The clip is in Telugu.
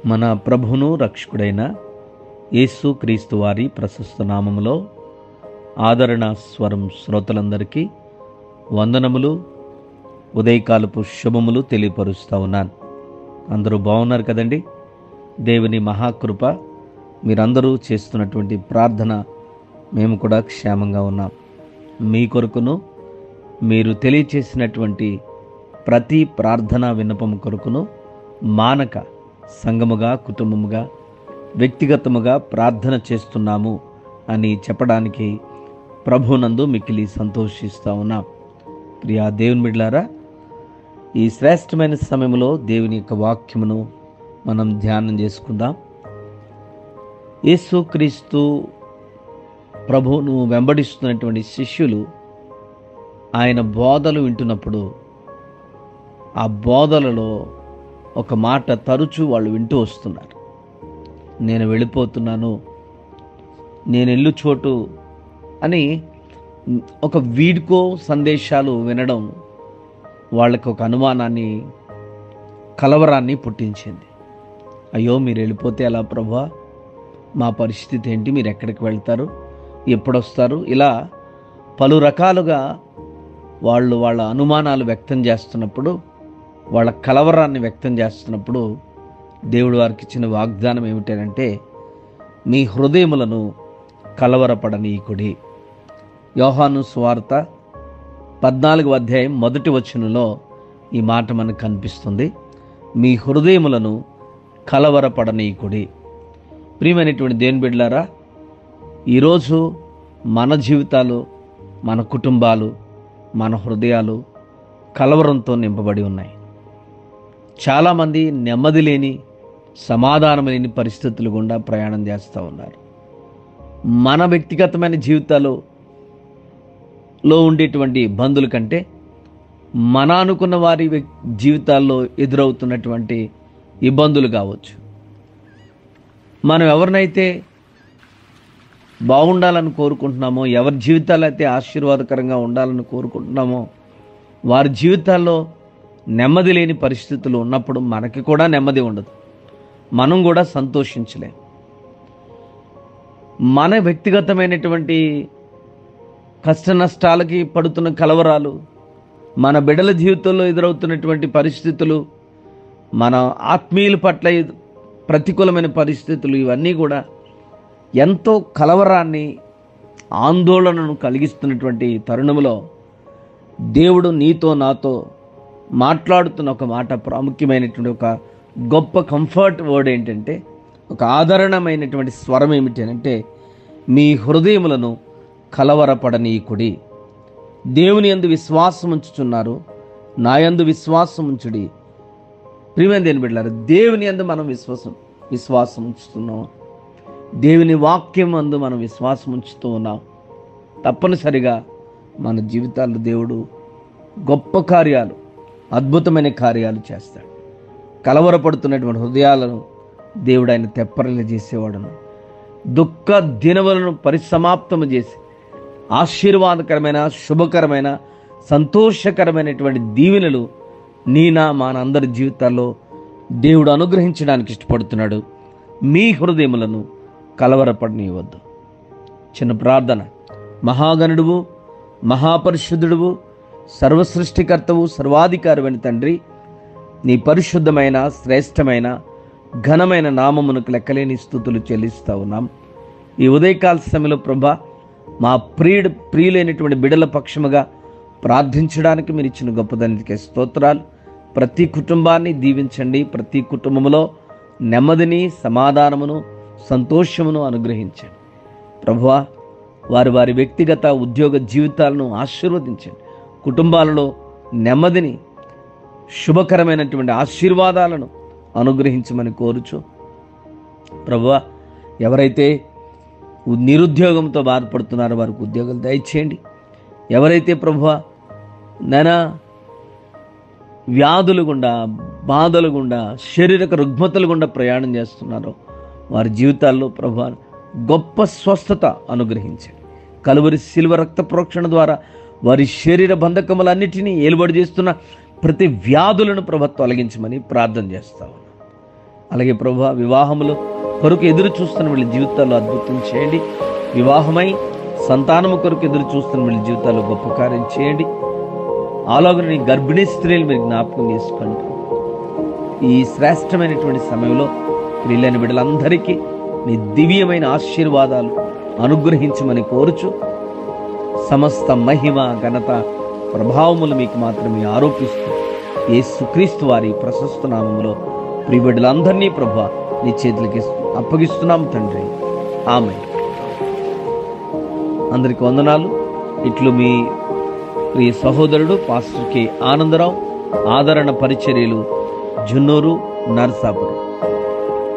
మన ప్రభువును రక్షకుడైన యేసు క్రీస్తు వారి ప్రశస్త నామములో ఆదరణ స్వరం శ్రోతలందరికీ వందనములు, ఉదయకాలపు శుభములు తెలియపరుస్తూ ఉన్నాను. అందరూ బాగున్నారు కదండి? దేవుని మహాకృప, మీరందరూ చేస్తున్నటువంటి ప్రార్థన మేము కూడా క్షేమంగా ఉన్నాం. మీ కొరకును, మీరు తెలియచేసినటువంటి ప్రతి ప్రార్థనా విన్నపం కొరకును మానక సంఘముగా, కుటుంబముగా, వ్యక్తిగతముగా ప్రార్థన చేస్తున్నాము అని చెప్పడానికి ప్రభునందు మిక్కిలి సంతోషిస్తూ ఉన్నాం. ప్రియా దేవుని బిడ్డలారా, ఈ శ్రేష్టమైన సమయంలో దేవుని యొక్క వాక్యమును మనం ధ్యానం చేసుకుందాం. యేసుక్రీస్తు ప్రభువును వెంబడిస్తున్నటువంటి శిష్యులు ఆయన బోధలు వింటున్నప్పుడు ఆ బోధలలో ఒక మాట తరచూ వాళ్ళు వింటూ వస్తున్నారు. నేను వెళ్ళిపోతున్నాను, నేను ఎల్లు చోటు అని ఒక వీడ్కో సందేశాలు వినడం వాళ్ళకి ఒక అనుమానాన్ని, కలవరాన్ని పుట్టించింది. అయ్యో, మీరు వెళ్ళిపోతే ఎలా ప్రభువా? మా పరిస్థితి ఏంటి? మీరు ఎక్కడికి వెళ్తారు? ఎప్పుడొస్తారు? ఇలా పలు రకాలుగా వాళ్ళ అనుమానాలు వ్యక్తం చేస్తున్నప్పుడు, వాళ్ళ కలవరాన్ని వ్యక్తం చేస్తున్నప్పుడు దేవుడు వారికి ఇచ్చిన వాగ్దానం ఏమిటంటే, మీ హృదయములను కలవరపడనీయకుడి. యోహాను సువార్త 14వ అధ్యాయం 1వ వచనంలో ఈ మాట మనకు కనిపిస్తుంది. మీ హృదయములను కలవరపడనీయకుడి. ప్రియమైనటువంటి దేవుని బిడ్డలారా, ఈరోజు మన జీవితాలు, మన కుటుంబాలు, మన హృదయాలు కలవరంతో నింపబడి ఉన్నాయి. చాలామంది నెమ్మది లేని, సమాధానం లేని పరిస్థితులు గుండా ప్రయాణం చేస్తూ ఉన్నారు. మన వ్యక్తిగతమైన జీవితాల్లో ఉండేటువంటి ఇబ్బందుల కంటే మన అనుకున్న వారి జీవితాల్లో ఎదురవుతున్నటువంటి ఇబ్బందులు కావచ్చు. మనం ఎవరినైతే బాగుండాలని కోరుకుంటున్నామో, ఎవరి జీవితాలు అయితే ఆశీర్వాదకరంగా ఉండాలని కోరుకుంటున్నామో, వారి జీవితాల్లో నెమ్మది లేని పరిస్థితులు ఉన్నప్పుడు మనకి కూడా నెమ్మది ఉండదు, మనం కూడా సంతోషించలేం. మన వ్యక్తిగతమైనటువంటి కష్ట నష్టాలకి పడుతున్న కలవరాలు, మన బిడ్డల జీవితంలో ఎదురవుతున్నటువంటి పరిస్థితులు, మన ఆత్మీయుల పట్ల ప్రతికూలమైన పరిస్థితులు, ఇవన్నీ కూడా ఎంతో కలవరాన్ని, ఆందోళనను కలిగిస్తున్నటువంటి తరుణంలో దేవుడు నీతో నాతో మాట్లాడుతున్న ఒక మాట, ప్రాముఖ్యమైనటువంటి ఒక గొప్ప కంఫర్ట్ వర్డ్ ఏంటంటే, ఒక ఆదరణమైనటువంటి స్వరం ఏమిటి అంటే, మీ హృదయములను కలవరపడనీయకుడి. దేవుని యందు విశ్వాసం ఉంచుచున్నారు, నా యందు విశ్వాసం ఉంచుడి. ప్రియమైన దేవుని బిడ్డలారా, దేవుని యందు మనం విశ్వాసం ఉంచుతున్నాం, దేవుని వాక్యం అందు మనం విశ్వాసం ఉంచుతూ ఉన్నాం. తప్పనిసరిగా మన జీవితాల్లో దేవుడు గొప్ప కార్యాలు, అద్భుతమైన కార్యాలు చేస్తాడు. కలవరపడుతున్నటువంటి హృదయాలను దేవుడు ఆయన తెప్పరిల్లి చేసేవాడును. దుఃఖ దినములను పరిసమాప్తము చేసి ఆశీర్వాదకరమైన, శుభకరమైన, సంతోషకరమైనటువంటి దీవెనలు మనందరి జీవితాల్లో దేవుడు అనుగ్రహించడానికి ఇష్టపడుతున్నాడు. మీ హృదయములను కలవరపడనీయవద్దు. చిన్న ప్రార్థన. మహాగణుడువు, మహాపరిశుద్ధుడువు, సర్వసృష్టికర్తవు, సర్వాధికారమైన తండ్రి, నీ పరిశుద్ధమైన, శ్రేష్టమైన, ఘనమైన నామమునకు లెక్కలేని స్తుతులు చెల్లిస్తూ ఉన్నాం. ఈ ఉదయకాల సమయంలో ప్రభా, మా ప్రియులైనటువంటి బిడ్డల పక్షముగా ప్రార్థించడానికి మీరు ఇచ్చిన గొప్పదానికి స్తోత్రాలు. ప్రతి కుటుంబాన్ని దీవించండి. ప్రతి కుటుంబంలో నెమ్మదిని, సమాధానమును, సంతోషమును అనుగ్రహించండి. ప్రభువా, వారి వ్యక్తిగత ఉద్యోగ జీవితాలను ఆశీర్వదించండి. కుటుంబాలలో నెమ్మదిని, శుభకరమైనటువంటి ఆశీర్వాదాలను అనుగ్రహించమని కోరుచు. ప్రభువా, ఎవరైతే నిరుద్యోగంతో బాధపడుతున్నారో వారికి ఉద్యోగాలు దయచేయండి. ఎవరైతే ప్రభువా వ్యాధులు గుండా, బాధలు గుండా, శారీరక రుగ్మతలు గుండా ప్రయాణం చేస్తున్నారో వారి జీవితాల్లో ప్రభువా గొప్ప స్వస్థత అనుగ్రహించండి. కలువరి శిలువ రక్త ప్రోక్షణ ద్వారా వారి శరీర బంధకములన్నిటినీ ఏలుబడి చేస్తున్న ప్రతి వ్యాధులను ప్రభుత్వం తొలగించమని ప్రార్థన చేస్తా ఉన్నాం. అలాగే ప్రభువా వివాహములు కొరకు ఎదురు చూస్తున్న వీళ్ళ జీవితాల్లో అద్భుతం చేయండి. వివాహమై సంతానము కొరకు ఎదురు చూస్తున్న వీళ్ళ జీవితాల్లో గొప్ప కార్యం చేయండి. అలాగే నీ గర్భిణీ స్త్రీలు మీరు జ్ఞాపకం చేసుకోండి. ఈ శ్రేష్టమైనటువంటి సమయంలో ప్రియులైన బిడ్డలందరికీ నీ దివ్యమైన ఆశీర్వాదాలు అనుగ్రహించమని కోరుచు సమస్త మహిమ ఘనత ప్రభావములు మీకు మాత్రమే ఆరోపిస్తూ యేసుక్రీస్తు వారి ప్రశస్త నామములో ప్రియ బిడ్డలందరినీ ప్రభువా నీ చేతులకి అప్పగిస్తున్నాం తండ్రి. ఆమేన్. అందరికి వందనాలు. ఇట్లు మీ ప్రియ సహోదరుడు పాస్టర్ కె ఆనందరావు, ఆదరణ పరిచర్యలు, జున్నూరు, నర్సాపురం.